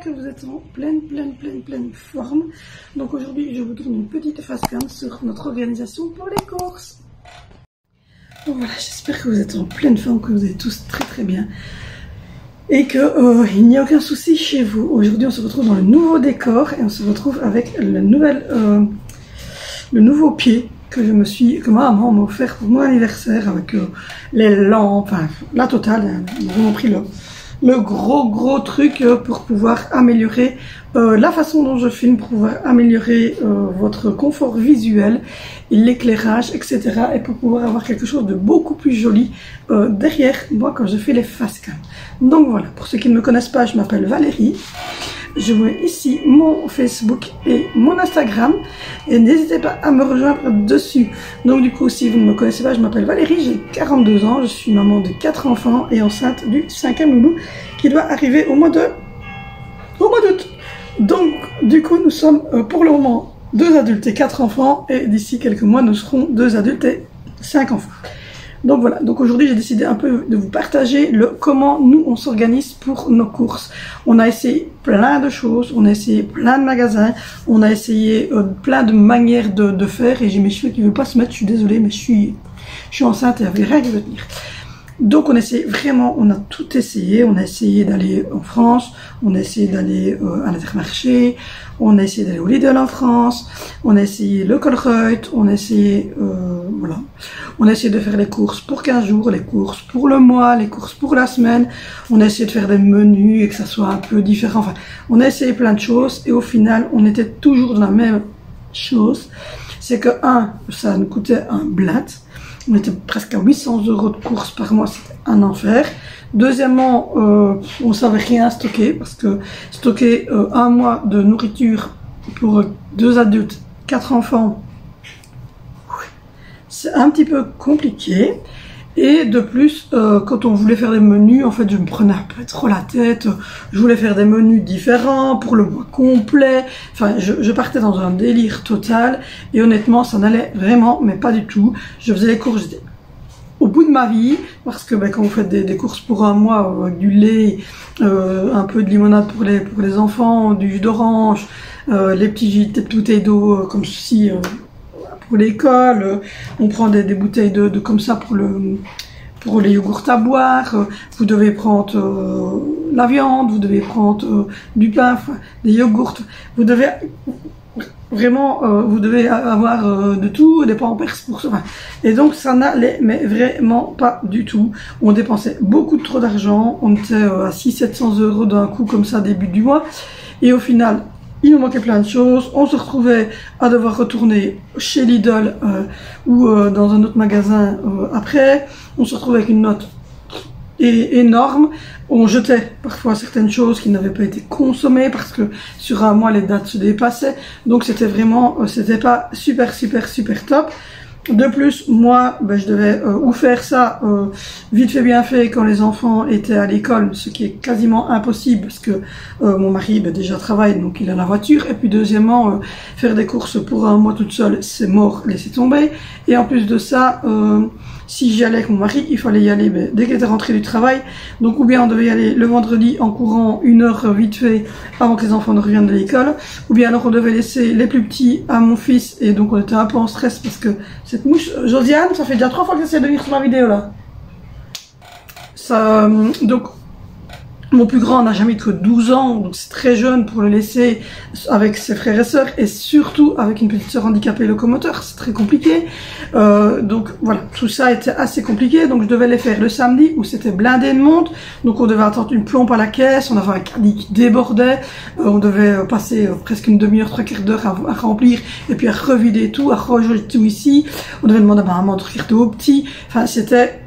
que vous êtes en pleine forme. Donc aujourd'hui, je vous tourne une petite facecam sur notre organisation pour les courses. Donc voilà, j'espère que vous êtes en pleine forme, que vous êtes tous très bien. Et qu'il n'y a aucun souci chez vous. Aujourd'hui, on se retrouve dans le nouveau décor et on se retrouve avec le nouveau pied que ma maman m'a offert pour mon anniversaire avec les lampes, enfin la totale. Ils ont vraiment pris le gros truc pour pouvoir améliorer la façon dont je filme, pour pouvoir améliorer votre confort visuel, l'éclairage, etc. Et pour pouvoir avoir quelque chose de beaucoup plus joli derrière moi quand je fais les facecam. Donc voilà, pour ceux qui ne me connaissent pas, je m'appelle Valérie. Je vous mets ici mon Facebook et mon Instagram et n'hésitez pas à me rejoindre dessus. Donc du coup, si vous ne me connaissez pas, je m'appelle Valérie, j'ai 42 ans, je suis maman de 4 enfants et enceinte du 5e loulou qui doit arriver au mois d'août. Donc du coup, nous sommes pour le moment 2 adultes et 4 enfants et d'ici quelques mois, nous serons 2 adultes et 5 enfants. Donc voilà, donc aujourd'hui j'ai décidé un peu de vous partager comment nous on s'organise pour nos courses. On a essayé plein de choses, on a essayé plein de magasins, on a essayé plein de manières de faire et j'ai mes cheveux qui ne veulent pas se mettre, je suis désolée mais je suis enceinte et il n'y avait rien qui veut tenir. Donc on essaie vraiment, on a tout essayé, on a essayé d'aller en France, on a essayé d'aller à l'Intermarché, on a essayé d'aller au Lidl en France, on a essayé le Colruyt, on a essayé, voilà, on a essayé de faire les courses pour 15 jours, les courses pour le mois, les courses pour la semaine, on a essayé de faire des menus et que ça soit un peu différent, enfin, on a essayé plein de choses et au final, on était toujours dans la même chose, c'est que ça nous coûtait un blinde. On était presque à 800 € de courses par mois, c'était un enfer. Deuxièmement, on savait rien stocker parce que stocker un mois de nourriture pour 2 adultes, 4 enfants, c'est un petit peu compliqué. Et de plus, quand on voulait faire des menus, en fait, je me prenais un peu trop la tête. Je voulais faire des menus différents pour le mois complet. Enfin, je partais dans un délire total. Et honnêtement, ça n'allait vraiment, mais pas du tout. Je faisais les courses, j'étais au bout de ma vie. Parce que quand vous faites des courses pour un mois, avec du lait, un peu de limonade pour les enfants, du jus d'orange, les petites bouteilles d'eau comme ceci, pour l'école, on prend des bouteilles de comme ça pour les yogourts à boire, vous devez prendre la viande, vous devez prendre du pain, des yogourts, vous devez vraiment, vous devez avoir de tout, des pampers pour ça. Et donc ça n'allait mais vraiment pas du tout. On dépensait beaucoup trop d'argent, on était à 600-700 € d'un coup comme ça début du mois. Et au final, il nous manquait plein de choses, on se retrouvait à devoir retourner chez Lidl ou dans un autre magasin après, on se retrouvait avec une note énorme, on jetait parfois certaines choses qui n'avaient pas été consommées parce que sur un mois les dates se dépassaient, donc c'était vraiment, c'était pas super top. De plus, moi, je devais ou faire ça vite fait bien fait quand les enfants étaient à l'école, ce qui est quasiment impossible parce que mon mari déjà travaille, donc il a la voiture. Et puis deuxièmement, faire des courses pour un mois toute seule, c'est mort, laissez tomber. Et en plus de ça, si j'y allais avec mon mari, il fallait y aller dès qu'il était rentré du travail. Donc ou bien on devait y aller le vendredi en courant 1 heure vite fait avant que les enfants ne reviennent de l'école, ou bien alors on devait laisser les plus petits à mon fils et donc on était un peu en stress parce que cette mouche, Josiane, ça fait déjà 3 fois qu'elle essaie de venir sur ma vidéo là. Ça, donc mon plus grand n'a jamais que 12 ans, donc c'est très jeune pour le laisser avec ses frères et sœurs, et surtout avec une petite sœur handicapée locomoteur, c'est très compliqué. Donc voilà, tout ça était assez compliqué, donc je devais les faire le samedi où c'était blindé de monde, donc on devait attendre une plombe à la caisse, on avait un caddie qui débordait, on devait passer presque une demi-heure, 3/4 d'heure à remplir, et puis à revider tout, à rejeter tout ici, on devait demander à ma maman de regarder au petit, enfin c'était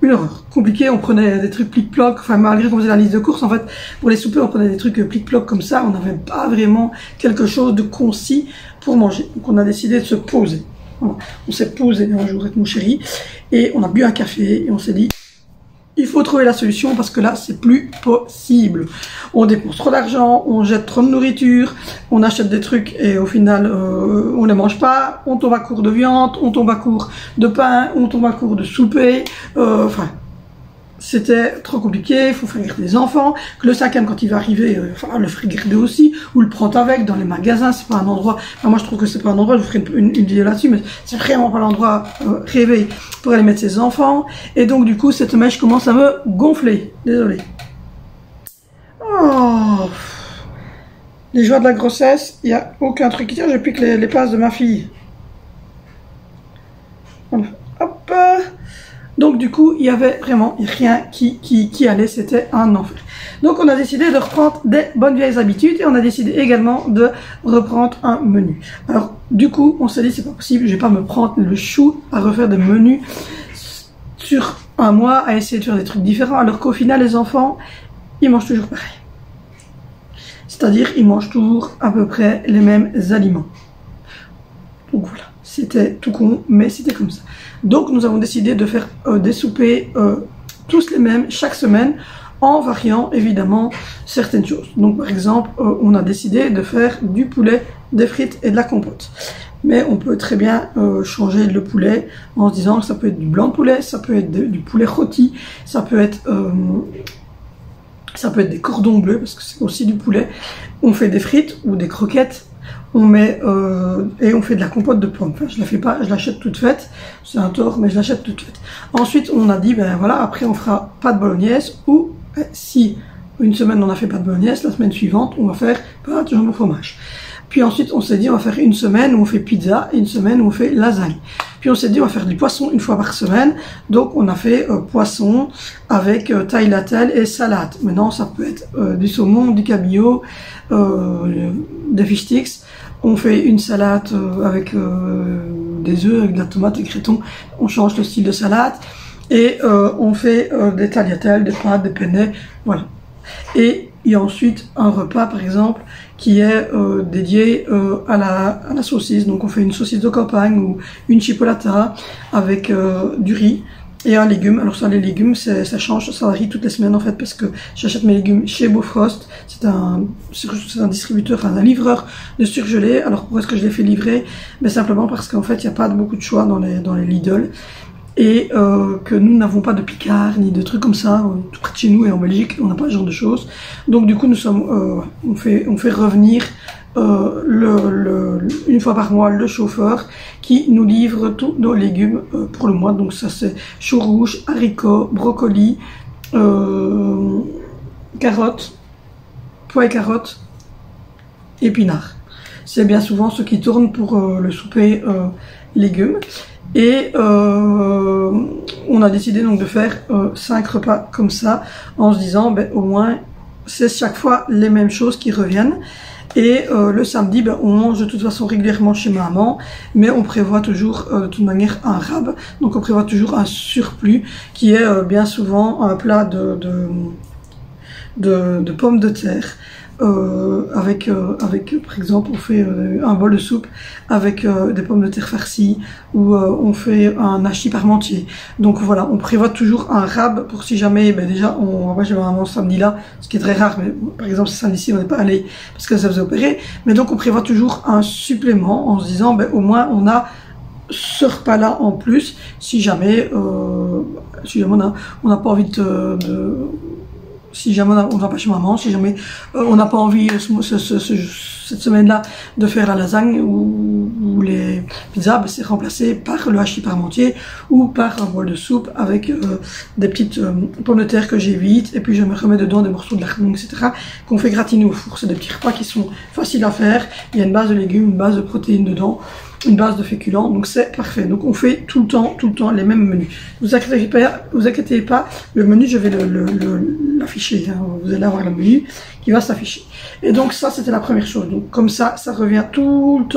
une horreur. Compliqué, on prenait des trucs plic-ploc, enfin malgré qu'on faisait la liste de courses, en fait, pour les soupers, on prenait des trucs plic-ploc comme ça, on n'avait pas vraiment quelque chose de concis pour manger. Donc on a décidé de se poser. Voilà. On s'est posé un jour avec mon chéri, et on a bu un café, et on s'est dit, il faut trouver la solution parce que là, c'est plus possible. On dépense trop d'argent, on jette trop de nourriture, on achète des trucs et au final, on les mange pas. On tombe à court de viande, on tombe à court de pain, on tombe à court de souper. Enfin, c'était trop compliqué, il faut faire garder les enfants, que le 5e quand il va arriver, il va falloir le faire garder aussi, ou le prendre avec dans les magasins, c'est pas un endroit, enfin, moi je trouve que c'est pas un endroit, je vous ferai une vidéo là-dessus, mais c'est vraiment pas l'endroit rêvé pour aller mettre ses enfants, et donc du coup cette mèche commence à me gonfler, désolé. Oh, les joies de la grossesse, il n'y a aucun truc qui tient, j'ai piqué les passes de ma fille. Voilà. Hop. Donc du coup, il y avait vraiment rien qui allait, c'était un enfer. Donc on a décidé de reprendre des bonnes vieilles habitudes et on a décidé également de reprendre un menu. Alors du coup, on s'est dit c'est pas possible, je vais pas me prendre le chou à refaire des menus sur un mois, à essayer de faire des trucs différents, alors qu'au final les enfants, ils mangent toujours pareil. C'est-à-dire, ils mangent toujours à peu près les mêmes aliments. Donc voilà, c'était tout con, mais c'était comme ça. Donc nous avons décidé de faire des soupers tous les mêmes chaque semaine, en variant évidemment certaines choses. Donc par exemple, on a décidé de faire du poulet, des frites et de la compote. Mais on peut très bien changer le poulet en se disant que ça peut être du blanc de poulet, ça peut être du poulet rôti, ça peut être des cordons bleus parce que c'est aussi du poulet. On fait des frites ou des croquettes. On met et on fait de la compote de pommes. Enfin, je la fais pas, je l'achète toute faite. C'est un tort, mais je l'achète toute faite. Ensuite, on a dit ben voilà, après on fera pâte bolognaise ou si une semaine on a fait pâte bolognaise, la semaine suivante on va faire pâte jambon fromage. Puis ensuite on s'est dit on va faire une semaine où on fait pizza et une semaine où on fait lasagne. Puis on s'est dit on va faire du poisson une fois par semaine. Donc on a fait poisson avec taille latelle et salade. Maintenant ça peut être du saumon, du cabillaud, des fish sticks. On fait une salade avec des œufs, avec de la tomate et créton. On change le style de salade. Et on fait des tagliatelles, des pâtes, des penne, voilà. Et il y a ensuite un repas par exemple qui est dédié à la saucisse. Donc on fait une saucisse de campagne ou une chipolata avec du riz et un légume. Alors ça, les légumes, ça change, ça varie toutes les semaines en fait parce que j'achète mes légumes chez Bofrost. C'est un distributeur, un livreur de surgelés. Alors pourquoi est-ce que je les fais livrer? Mais simplement parce qu'en fait il n'y a pas beaucoup de choix dans les Lidl. Et que nous n'avons pas de Picard ni de trucs comme ça tout près de chez nous et en Belgique on n'a pas ce genre de choses. Donc du coup nous sommes on fait revenir une fois par mois le chauffeur qui nous livre tous nos légumes pour le mois. Donc ça c'est choux rouges, haricots, brocolis, carottes, pois et carottes, épinards. C'est bien souvent ce qui tourne pour le souper légumes. Et on a décidé donc de faire 5 repas comme ça en se disant ben, au moins c'est chaque fois les mêmes choses qui reviennent. Et le samedi ben, on mange de toute façon régulièrement chez maman, mais on prévoit toujours de toute manière un rab, donc on prévoit toujours un surplus qui est bien souvent un plat de pommes de terre. Avec par exemple on fait un bol de soupe avec des pommes de terre farcies ou on fait un hachis parmentier. Donc voilà, on prévoit toujours un rab pour si jamais ben déjà moi j'ai maman samedi là, ce qui est très rare, mais par exemple ce samedi-ci on n'est pas allé parce que ça faisait opérer, mais donc on prévoit toujours un supplément en se disant ben au moins on a ce repas là en plus si jamais on n'a pas envie si jamais on ne va pas chez maman, si jamais on n'a pas envie cette semaine-là de faire la lasagne ou les pizzas, ben c'est remplacé par le hachis parmentier ou par un bol de soupe avec des petites pommes de terre que j'évite et puis je me remets dedans des morceaux de lardon, etc. qu'on fait gratiner au four. C'est des petits repas qui sont faciles à faire. Il y a une base de légumes, une base de protéines dedans, une base de féculents, donc c'est parfait. Donc on fait tout le temps les mêmes menus. Vous inquiétez pas, le menu je vais l'afficher, hein. Vous allez avoir le menu qui va s'afficher. Et donc ça c'était la première chose. Donc comme ça revient tout le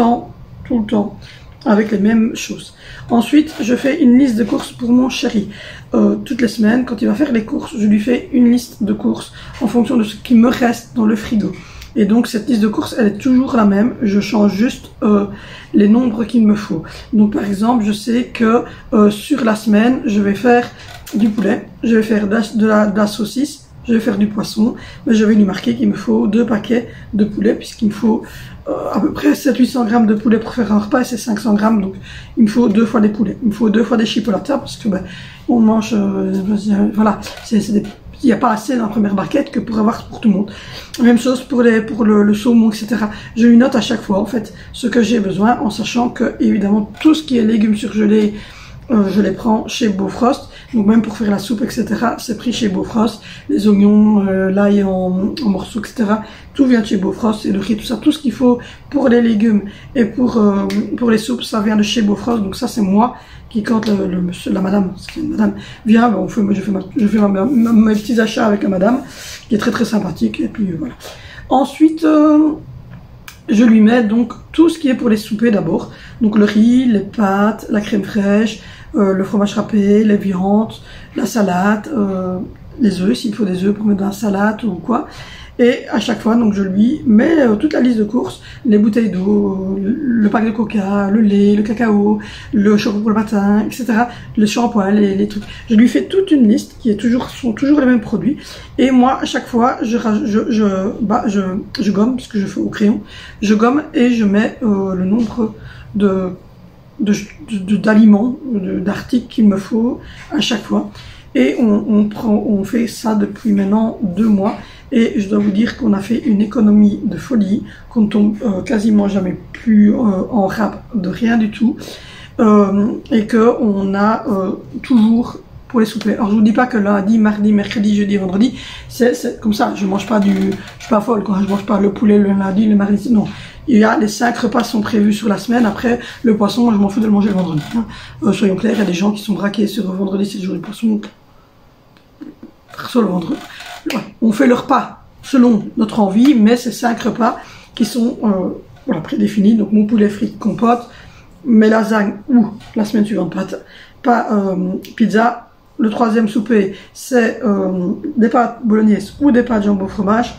temps avec les mêmes choses. Ensuite je fais une liste de courses pour mon chéri. Toutes les semaines quand il va faire les courses, je lui fais une liste de courses en fonction de ce qui me reste dans le frigo. Et donc cette liste de courses, elle est toujours la même, je change juste les nombres qu'il me faut. Donc par exemple, je sais que sur la semaine, je vais faire du poulet, je vais faire de la saucisse je vais faire du poisson, mais je vais lui marquer qu'il me faut 2 paquets de poulet, puisqu'il me faut à peu près 700-800 grammes de poulet pour faire un repas, et c'est 500 grammes, donc il me faut 2 fois des poulets. Il me faut 2 fois des chipolatas, parce que on mange, voilà, il n'y a pas assez dans la première barquette que pour avoir pour tout le monde. Même chose pour le saumon, etc. Je lui note à chaque fois, en fait, ce que j'ai besoin, en sachant que, évidemment, tout ce qui est légumes surgelés, je les prends chez Bofrost. Donc même pour faire la soupe, etc., c'est pris chez Bofrost. Les oignons, l'ail en morceaux, etc., tout vient de chez Bofrost. Et le riz, tout ça, tout ce qu'il faut pour les légumes et pour les soupes, ça vient de chez Bofrost. Donc ça, c'est moi qui, quand la madame vient, je fais mes petits achats avec la madame, qui est très très sympathique. Et puis voilà. Ensuite, je lui mets donc tout ce qui est pour les soupers d'abord. Donc le riz, les pâtes, la crème fraîche, le fromage râpé, les viandes, la salade, les œufs, s'il faut des œufs pour mettre dans la salade ou quoi. Et à chaque fois, donc je lui mets toute la liste de courses, les bouteilles d'eau, le pack de coca, le lait, le cacao, le chocolat pour le matin, etc. Le shampoing, les trucs. Je lui fais toute une liste qui sont toujours les mêmes produits. Et moi, à chaque fois, je gomme, parce que je fais au crayon. Je gomme et je mets le nombre d'aliments, d'articles qu'il me faut à chaque fois. Et on fait ça depuis maintenant 2 mois. Et je dois vous dire qu'on a fait une économie de folie, qu'on ne tombe quasiment jamais plus en rab de rien du tout. Et qu'on a toujours pour les soupers. Alors je vous dis pas que lundi, mardi, mercredi, jeudi, vendredi, c'est comme ça. Je mange pas je suis pas folle quand je mange pas le poulet le lundi, le mardi. Non. Il y a les 5 repas sont prévus sur la semaine. Après, le poisson, moi, je m'en fous de le manger le vendredi. Hein. Soyons clairs, il y a des gens qui sont braqués sur le vendredi, c'est le jour du poisson. Perso, le vendredi. On fait le repas selon notre envie, mais c'est 5 repas qui sont voilà, prédéfinis. Donc, mon poulet frites compote, mes lasagnes ou la semaine suivante, pizza. Le 3e souper, c'est des pâtes bolognaises ou des pâtes jambon fromage.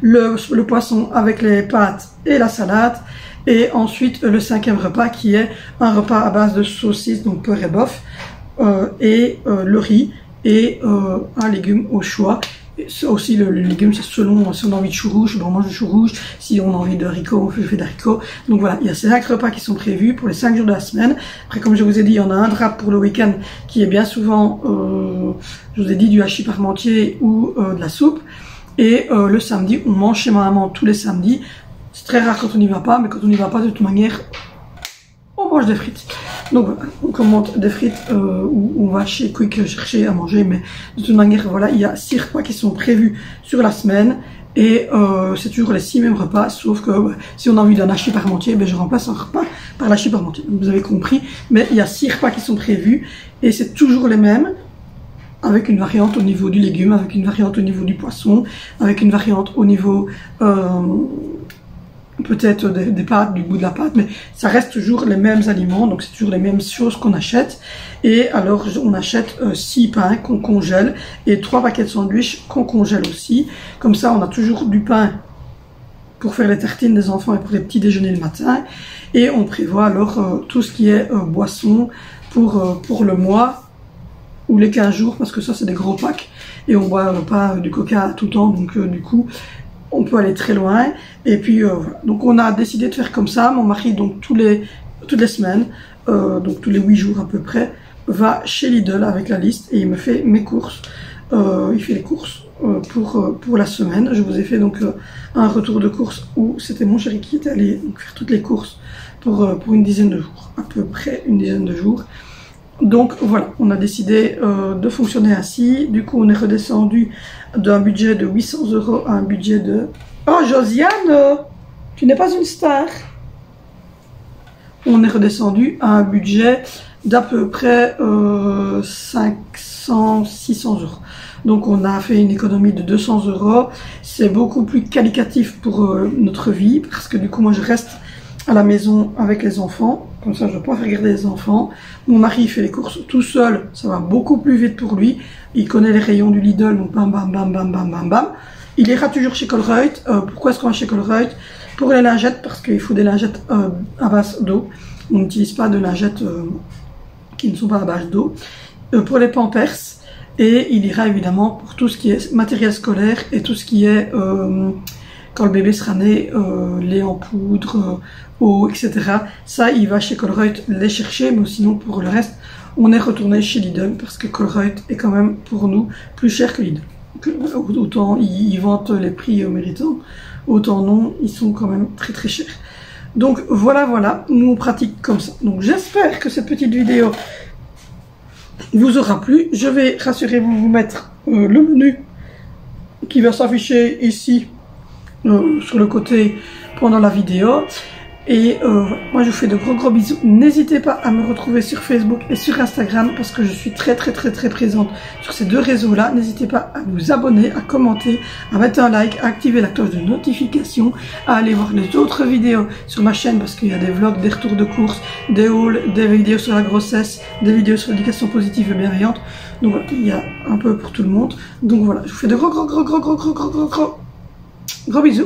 Le poisson avec les pâtes et la salade, et ensuite le 5e repas qui est un repas à base de saucisses, donc porc et bœuf, et le riz et un légume au choix. Aussi le légume, c'est selon si on a envie de chou rouge, on mange du chou rouge, si on a envie de haricots, on fait d'haricots. Donc voilà, il y a ces 5 repas qui sont prévus pour les 5 jours de la semaine. Après, comme je vous ai dit, il y en a un drap pour le week-end qui est bien souvent, je vous ai dit, du hachis parmentier ou de la soupe. Et le samedi, on mange chez ma maman tous les samedis. C'est très rare quand on n'y va pas, mais quand on n'y va pas, de toute manière, on mange des frites. Donc voilà, on commande des frites ou on va chez Quick chercher à manger. Mais de toute manière, voilà, il y a 6 repas qui sont prévus sur la semaine. Et c'est toujours les 6 mêmes repas, sauf que si on a envie d'un hachis parmentier, je remplace un repas par l'hachis parmentier. Donc vous avez compris, mais il y a 6 repas qui sont prévus et c'est toujours les mêmes. Avec une variante au niveau du légume, avec une variante au niveau du poisson, avec une variante au niveau peut-être des pâtes, du goût de la pâte, mais ça reste toujours les mêmes aliments, donc c'est toujours les mêmes choses qu'on achète. Et alors on achète 6 pains qu'on congèle et 3 paquets de sandwich qu'on congèle aussi. Comme ça on a toujours du pain pour faire les tartines des enfants et pour les petits déjeuners le matin. Et on prévoit alors tout ce qui est boisson pour le mois, ou les 15 jours, parce que ça c'est des gros packs, et on boit pas du coca tout le temps, donc du coup on peut aller très loin. Et puis voilà. Donc on a décidé de faire comme ça. Mon mari, donc toutes les semaines, donc tous les 8 jours à peu près, va chez Lidl avec la liste et il me fait mes courses. Il fait les courses pour la semaine. Je vous ai fait donc un retour de courses où c'était mon chéri qui était allé donc, faire toutes les courses pour une dizaine de jours, à peu près une dizaine de jours. Donc voilà, on a décidé de fonctionner ainsi. Du coup, on est redescendu d'un budget de 800 € à un budget de... Oh, Josiane, tu n'es pas une star. On est redescendu à un budget d'à peu près 500-600 €. Donc on a fait une économie de 200 €. C'est beaucoup plus qualitatif pour notre vie, parce que du coup, moi, je reste à la maison avec les enfants, comme ça je ne dois pas regarder les enfants. Mon mari fait les courses tout seul, ça va beaucoup plus vite pour lui. Il connaît les rayons du Lidl, donc bam bam bam bam bam bam bam. Il ira toujours chez Colruyt. Pourquoi est-ce qu'on va chez Colruyt? Pour les lingettes, parce qu'il faut des lingettes à base d'eau. On n'utilise pas de lingettes qui ne sont pas à base d'eau. Pour les Pampers, Et il ira évidemment pour tout ce qui est matériel scolaire et tout ce qui est, quand le bébé sera né, lait en poudre, eau, etc. Ça, il va chez Colruyt les chercher, mais sinon pour le reste, on est retourné chez Lidl parce que Colruyt est quand même pour nous plus cher que Lidl. Autant ils vantent les prix méritants, autant non, ils sont quand même très très chers. Donc voilà, nous on pratique comme ça. Donc j'espère que cette petite vidéo vous aura plu. Je vais, rassurez-vous, vous mettre le menu qui va s'afficher ici sur le côté pendant la vidéo. Et moi je vous fais de gros bisous. N'hésitez pas à me retrouver sur Facebook et sur Instagram parce que je suis très présente sur ces deux réseaux là. N'hésitez pas à vous abonner, à commenter, à mettre un like, à activer la cloche de notification, à aller voir les autres vidéos sur ma chaîne parce qu'il y a des vlogs, des retours de courses, des hauls, des vidéos sur la grossesse, des vidéos sur l'éducation positive et bienveillante. Donc voilà, il y a un peu pour tout le monde. Donc voilà, je vous fais de gros bisous.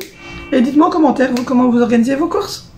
Et dites-moi en commentaire comment vous organisez vos courses.